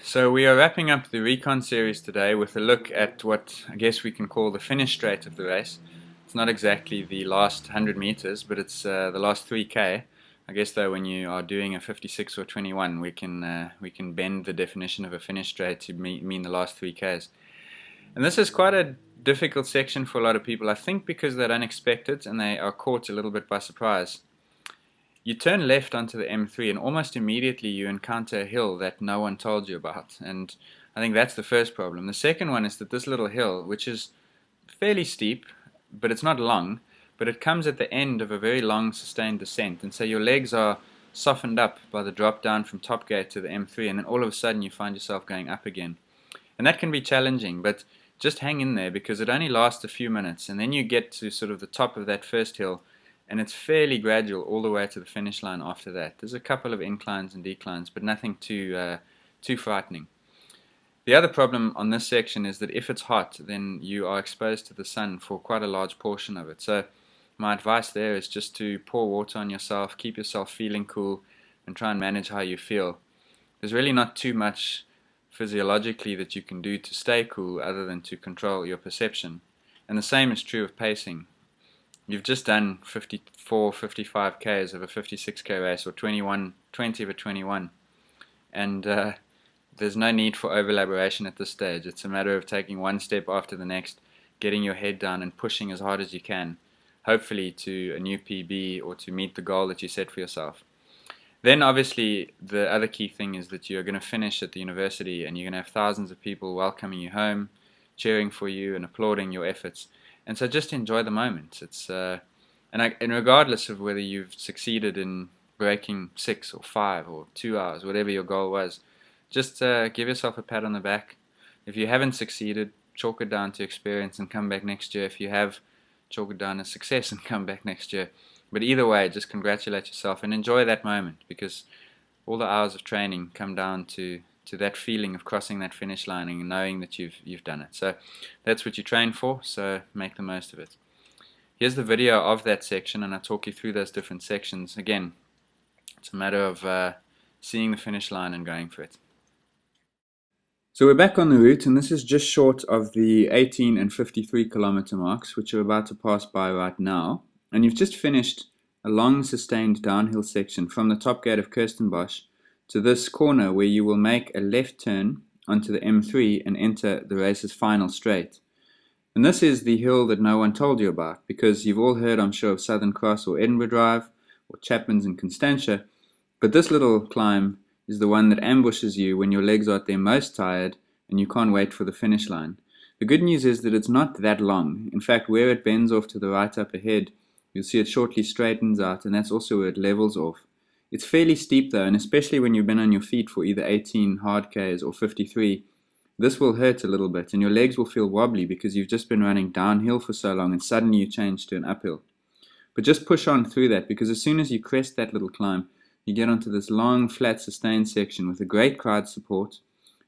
So we are wrapping up the Recon series today with a look at what I guess we can call the finish straight of the race. It's not exactly the last 100 meters, but it's the last 3K. I guess though when you are doing a 56 or 21, we can bend the definition of a finish straight to mean the last 3Ks. And this is quite a difficult section for a lot of people, I think because they don't expect it and they are caught a little bit by surprise. You turn left onto the M3 and almost immediately you encounter a hill that no one told you about, and I think that's the first problem. The second one is that this little hill, which is fairly steep, but it's not long, but it comes at the end of a very long sustained descent, and so your legs are softened up by the drop down from top gate to the M3, and then all of a sudden you find yourself going up again. And that can be challenging, but just hang in there because it only lasts a few minutes, and then you get to sort of the top of that first hill, and it's fairly gradual all the way to the finish line after that. There's a couple of inclines and declines, but nothing too frightening. The other problem on this section is that if it's hot, then you are exposed to the sun for quite a large portion of it. So my advice there is just to pour water on yourself, keep yourself feeling cool, and try and manage how you feel. There's really not too much physiologically that you can do to stay cool other than to control your perception. And the same is true of pacing. You've just done 54, 55 Ks of a 56K race, or 20 of a 21, and there's no need for over-elaboration at this stage. It's a matter of taking one step after the next, getting your head down and pushing as hard as you can, hopefully to a new PB or to meet the goal that you set for yourself. Then obviously the other key thing is that you're going to finish at the university and you're going to have thousands of people welcoming you home, cheering for you and applauding your efforts. And so just enjoy the moment. And regardless of whether you've succeeded in breaking 6 or 5 or 2 hours, whatever your goal was, just give yourself a pat on the back. If you haven't succeeded, chalk it down to experience and come back next year. If you have, chalk it down as success and come back next year. But either way, just congratulate yourself and enjoy that moment, because all the hours of training come down to that feeling of crossing that finish line and knowing that you've done it. So that's what you train for, so make the most of it. Here's the video of that section, and I'll talk you through those different sections. Again, it's a matter of seeing the finish line and going for it. So we're back on the route, and this is just short of the 18 and 53 kilometer marks, which are about to pass by right now. And you've just finished a long sustained downhill section from the top gate of Kirstenbosch to this corner where you will make a left turn onto the M3 and enter the race's final straight. And this is the hill that no one told you about, because you've all heard, I'm sure, of Southern Cross or Edinburgh Drive or Chapman's and Constantia, but this little climb is the one that ambushes you when your legs are at their most tired and you can't wait for the finish line. The good news is that it's not that long. In fact, where it bends off to the right up ahead, you'll see it shortly straightens out, and that's also where it levels off. It's fairly steep though, and especially when you've been on your feet for either 18 hard Ks or 53, this will hurt a little bit and your legs will feel wobbly because you've just been running downhill for so long and suddenly you change to an uphill. But just push on through that, because as soon as you crest that little climb, you get onto this long, flat, sustained section with a great crowd support,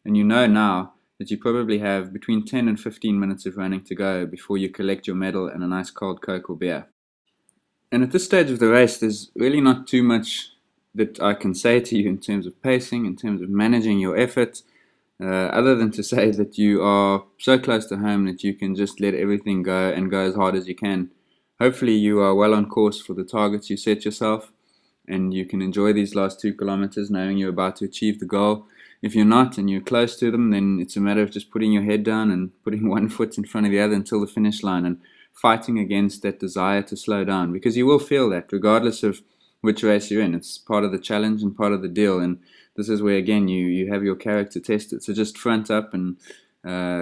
and you know now that you probably have between 10 and 15 minutes of running to go before you collect your medal and a nice cold Coke or beer. And at this stage of the race, there's really not too much that I can say to you in terms of pacing, in terms of managing your effort, other than to say that you are so close to home that you can just let everything go and go as hard as you can. Hopefully you are well on course for the targets you set yourself, and you can enjoy these last 2 kilometers knowing you're about to achieve the goal. If you're not and you're close to them, then it's a matter of just putting your head down and putting one foot in front of the other until the finish line and fighting against that desire to slow down, because you will feel that regardless of which race you're in. It's part of the challenge and part of the deal, and this is where again you have your character tested. So just front up and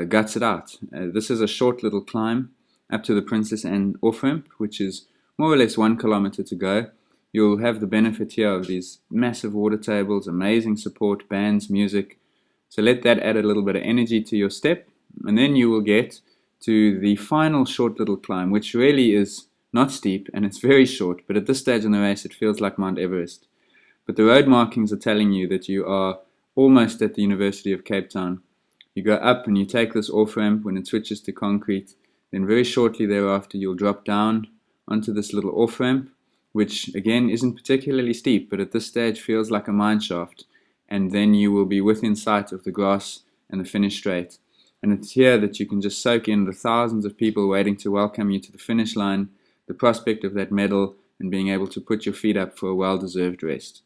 guts it out. This is a short little climb up to the Princess Anne off-ramp, which is more or less 1 kilometer to go. You'll have the benefit here of these massive water tables, amazing support, bands, music. So let that add a little bit of energy to your step, and then you will get to the final short little climb, which really is not steep and it's very short, but at this stage in the race it feels like Mount Everest. But the road markings are telling you that you are almost at the University of Cape Town. You go up and you take this off-ramp when it switches to concrete, then very shortly thereafter you'll drop down onto this little off-ramp, which again isn't particularly steep, but at this stage feels like a mine shaft. and then you will be within sight of the grass and the finish straight. And it's here that you can just soak in the thousands of people waiting to welcome you to the finish line, the prospect of that medal, and being able to put your feet up for a well-deserved rest.